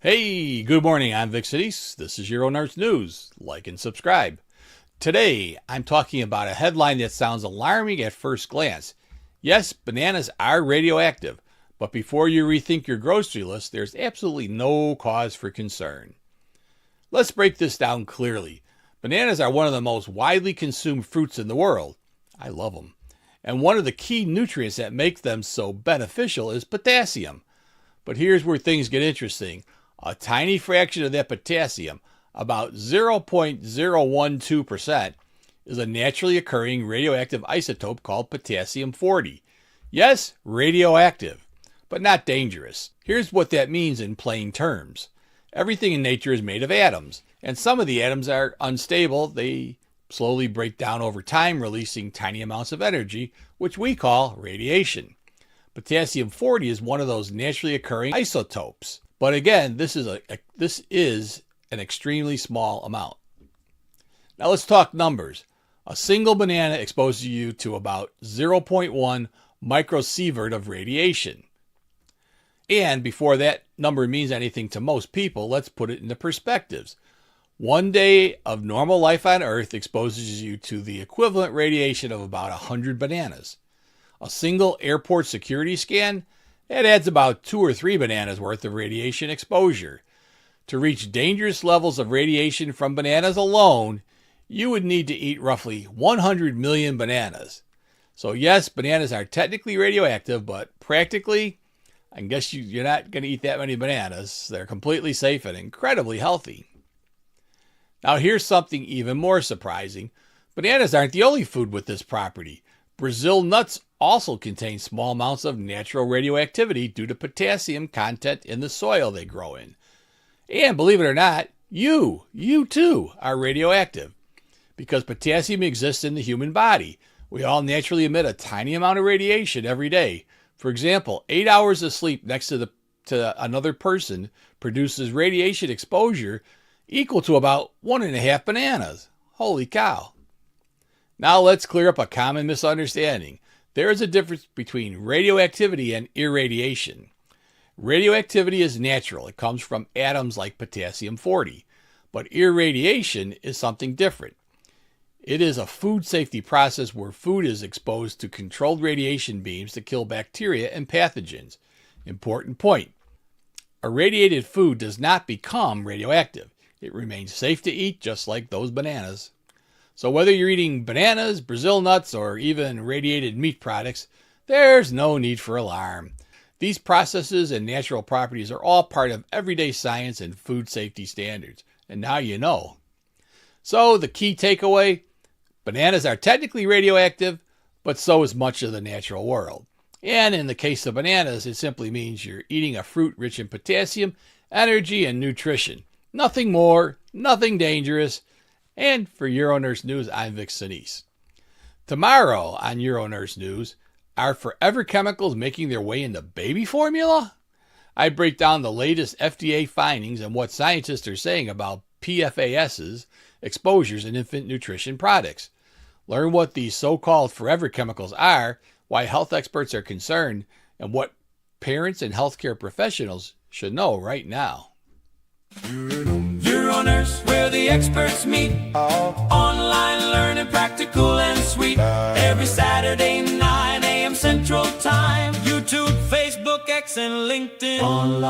Hey, good morning. I'm Vic Senese. This is UroNurse News. Like and subscribe. Today, I'm talking about a headline that sounds alarming at first glance. Yes, bananas are radioactive, but before you rethink your grocery list, there's absolutely no cause for concern. Let's break this down clearly. Bananas are one of the most widely consumed fruits in the world. I love them. And one of the key nutrients that make them so beneficial is potassium. But here's where things get interesting. A tiny fraction of that potassium, about 0.012%, is a naturally occurring radioactive isotope called potassium-40. Yes, radioactive, but not dangerous. Here's what that means in plain terms. Everything in nature is made of atoms, and some of the atoms are unstable. They slowly break down over time, releasing tiny amounts of energy, which we call radiation. Potassium-40 is one of those naturally occurring isotopes. But again, this is an extremely small amount. Now let's talk numbers. A single banana exposes you to about 0.1 microsievert of radiation. And before that number means anything to most people, let's put it into perspectives. 1 day of normal life on Earth exposes you to the equivalent radiation of about 100 bananas. A single airport security scan, that adds about 2 or 3 bananas worth of radiation exposure. To reach dangerous levels of radiation from bananas alone, you would need to eat roughly 100 million bananas. So yes, bananas are technically radioactive, but practically, I guess you're not going to eat that many bananas. They're completely safe and incredibly healthy. Now here's something even more surprising. Bananas aren't the only food with this property. Brazil nuts also contain small amounts of natural radioactivity due to potassium content in the soil they grow in. And believe it or not, you too are radioactive because potassium exists in the human body. We all naturally emit a tiny amount of radiation every day. For example, 8 hours of sleep next to another person produces radiation exposure equal to about 1.5 bananas. Holy cow. Now let's clear up a common misunderstanding. There is a difference between radioactivity and irradiation. Radioactivity is natural. It comes from atoms like potassium-40. But irradiation is something different. It is a food safety process where food is exposed to controlled radiation beams to kill bacteria and pathogens. Important point. Irradiated food does not become radioactive. It remains safe to eat just like those bananas. So whether you're eating bananas, Brazil nuts, or even radiated meat products, there's no need for alarm. These processes and natural properties are all part of everyday science and food safety standards. And now you know. So the key takeaway, bananas are technically radioactive, but so is much of the natural world. And in the case of bananas, it simply means you're eating a fruit rich in potassium, energy, and nutrition. Nothing more, nothing dangerous. And for UroNurse News, I'm Vic Senese. Tomorrow on UroNurse News, are forever chemicals making their way into baby formula? I break down the latest FDA findings and what scientists are saying about PFAS's exposures in infant nutrition products. Learn what these so-called forever chemicals are, why health experts are concerned, and what parents and healthcare professionals should know right now. UroNurse, where the experts meet. Online learning, practical and sweet. Every Saturday, 9 a.m. Central Time. YouTube, Facebook, X, and LinkedIn. Online.